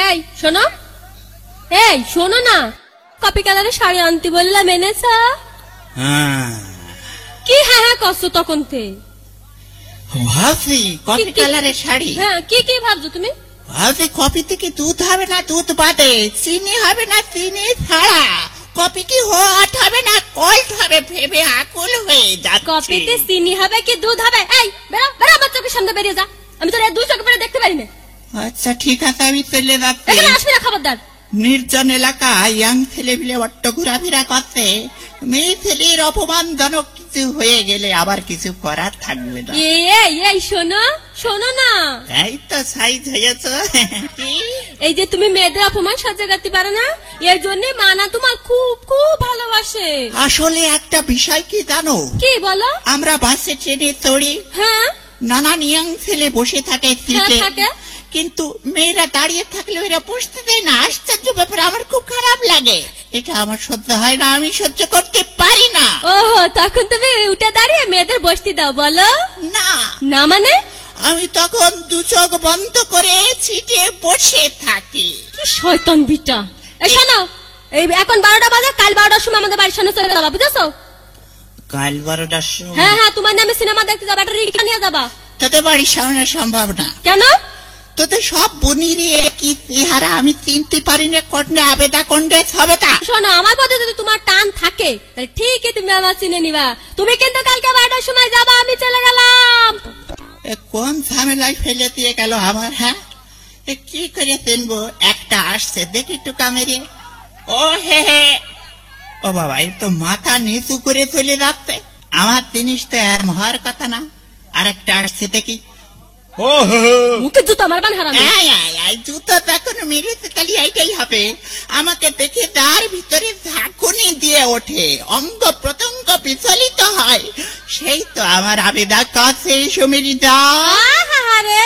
এই শোনো, এই শোনো না, কপি কালারের শাড়ি আনতে বললাম, এনেছা? কি হ্যাঁ হ্যাঁ করছো তখন থেকে? ভাবছি কপি কালারের শাড়ি। হ্যাঁ, কি কি ভাবছো তুমি? ভাবছি কপি থেকে দুধ হবে না দুধ বাদে, চিনি হবে না চিনি ছাড়া, কপি কি হট হবে না কোল্ড হবে, ভেবে আকুল হয়ে যাচ্ছে। কপিতে চিনি হবে কি দুধ হবে? এই বেরো বেরো, আমার চোখের সামনে বেরিয়ে যা, আমি তোর দুই চোখে পরে দেখতে পারি না। আচ্ছা ঠিক আছে, আমি চলে যাচ্ছি। এখানে আসবি না, খবরদার। নির্জন এলাকা ইয়াং ছেলে মিলে অট্ট ঘোরাফেরা করতে, মেয়ে ছেলের অপমানজনক কিছু হয়ে গেলে আবার কিছু করার থাকবে না। এই শোনো, শোনো না, এই তো সাইজ হয়েছ। এই যে তুমি মেয়েদের অপমান সহ্য করতে পারো না, এর জন্য মানা তোমার খুব খুব ভালোবাসে। আসলে একটা বিষয় কি জানো? কি বলো? আমরা বাসে ট্রেনে চড়ি, হ্যাঁ নানান ইয়াং ছেলে বসে থাকে সিটে, থাকে, কিন্তু মেয়েরা দাঁড়িয়ে থাকলে ওরা বসতে দেয় না। আশ্চর্য ব্যাপার, আমার খুব খারাপ লাগে, এটা আমার সহ্য হয় না, আমি সহ্য করতে পারি না। ওহো, তখন তুমি উঠে দাঁড়িয়ে মেয়েদের বসতে দাও, বলো? না না মানে? আমি তখন দু চোখ বন্ধ করে সিটে বসে থাকি। কি শয়তান বিটা! এই শোনো, এই এখন 12টা বাজে, কাল 12টার সময় আমাদের বাড়ির সামনে চলে যাবা, বুঝেছো? কাল 12টার সময়? হ্যাঁ হ্যাঁ, তোমার নামে সিনেমা দেখতে যাবা, একটা রিক্সা নিয়ে যাবা। তোদের বাড়ির সামনে সম্ভব না। কেন? তোদের সব বনিরে কি চেহারা আমি চিনতে পারি না, কোনটা আবেদা কোনটা হবে তা। শোনো, আমার পথে যদি তোমার টান থাকে তাহলে ঠিকই তুমি আমার চিনে নিবা। তুমি কিন্তু কালকে 12টার সময় যাবা, আমি চলে গেলাম। কোন ঝামেলায় ফেলে দিয়ে গেল আমার। হ্যাঁ, কি করে চিনবো? একটা আসছে, দেখি একটু কামেরে। ও হে হে, ও বাবা, এই তো মাথা নিচু করে চলে যাচ্ছে, আমার জিনিস তো এরম হওয়ার কথা না। আর একটা আসছে, দেখি। ও মুখে জুতো আমার বান হারামি। জুতো তখন মেরেছে, তাহলে এইটাই হবে। আমাকে দেখে তার ভিতরে ঝাঁকুনি দিয়ে ওঠে, অঙ্গ প্রত্যঙ্গ বিচলিত হয়, সেই তো আমার আবেদা কাছে সুমিরিদা। আহারে,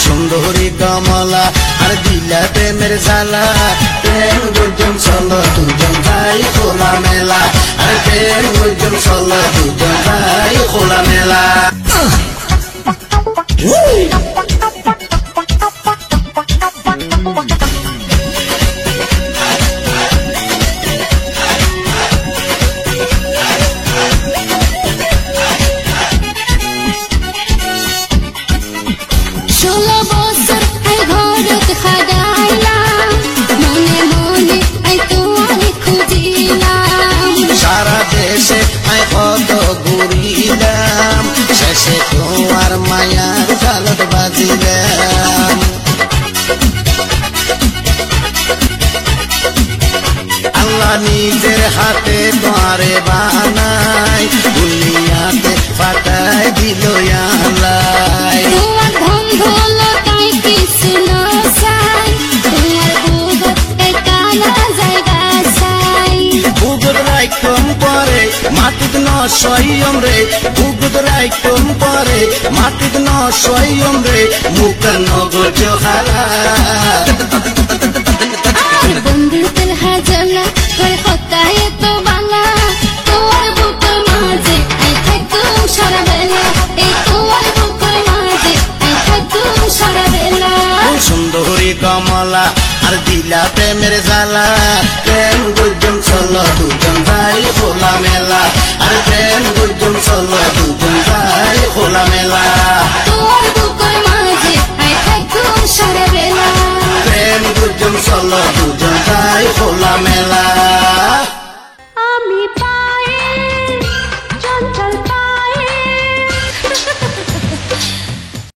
সুন্দরী কমলা আর দিলা প্রেমের জ্বালা, প্রেম দুজন চলো দুজন ভাই খোলা মেলা, আর প্রেম দুজন চলো দুজন ভাই খোলা মেলা। সারা দেশে আয় কত ঘুরিলাম, শেষে তোমার মায়ার জালত বাজিলাম। আল্লাহ নিজের হাতে তোমারে বানাই, দুনিয়াতে পাঠায় দিল আল্লাহ। পরে মাটিক ন স্বয়ং রে, বুগুদ রাইকম পরে মাটিক ন স্বয়ং রে, মুখ নগর জোহারা। বন্ধুদের হাজলা করে হতায় তো বাংলা, তোর বুকের মাঝে আই থাকুম সারা বেলা, এই তোর বুকের মাঝে আই থাকুম সারা বেলা। সুন্দরী কমলা আর দিলা প্রেমের জ্বালা, প্রেম দুজন চলো দুজন ভাই খোলা মেলা, আর প্রেম দুজন চলো দুজন ভাই খোলা মেলা। তোর বুকের মাঝে আই থাকুম সারা বেলা, প্রেম দুজন চলো দুজন ভাই খোলা মেলা।